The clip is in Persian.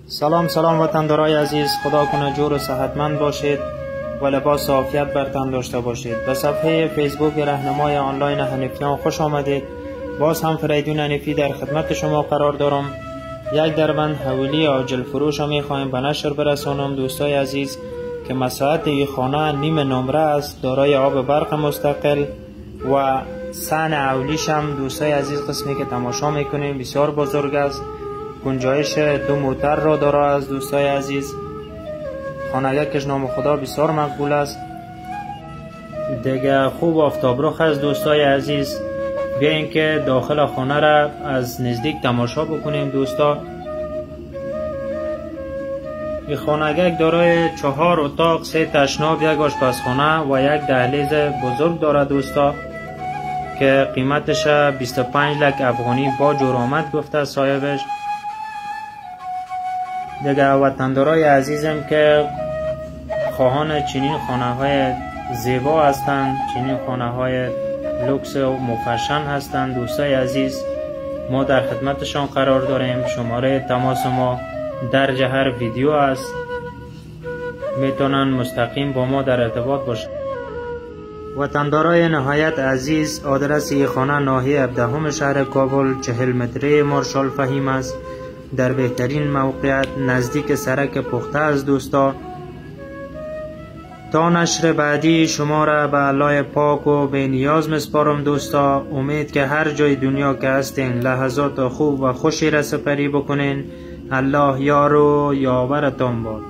سلام وطندارای عزیز، خدا کنه جور و صحتمند باشید و لباس عافیت بر تن داشته باشید. به صفحه فیسبوک راهنمای آنلاین حنفیان خوش آمدید. باز هم فریدون حنفی در خدمت شما قرار دارم. یک دربند حویلی عاجل فروش می خواهیم به نشر برسانم دوستای عزیز که مساحت این خانه نیم نمره است، دارای آب برق مستقل و سن اولیش هم دوستای عزیز قسمی که تماشا میکنیم بسیار بزرگ است. گنجایش 2 موتر را داره از دوستای عزیز. خانه کش نام خدا بسیار مقبول است. دیگه خوب آفتابرخ است دوستای عزیز. بیاین که داخل خانه را از نزدیک تماشا بکنیم دوستا. این خانه دارای 4 اتاق، 3 تشناب، 1 آشپزخانه و 1 دهلیز بزرگ داره دوستا که قیمتش 25 لک افغانی با جرامت گفته صاحبش. دیگه وطندارای عزیزم که خواهان چنین خانه های زیبا هستند، چنین خانه های لوکس و مفشن هستند دوستای عزیز، ما در خدمتشان قرار داریم. شماره تماس ما در هر ویدیو است، میتونن مستقیم با ما در ارتباط باشند. وطندارای نهایت عزیز، آدرس این خانه ناحیه 17 شهر کابل، 40 متری مارشال فهیم است، در بهترین موقعیت نزدیک سرک پخته است دوستا. تا نشر بعدی شما را به الله پاک و به نیاز مسپارم دوستا. امید که هر جای دنیا که هستین لحظات خوب و خوشی را سپری بکنین. الله یار و یاورتان باد.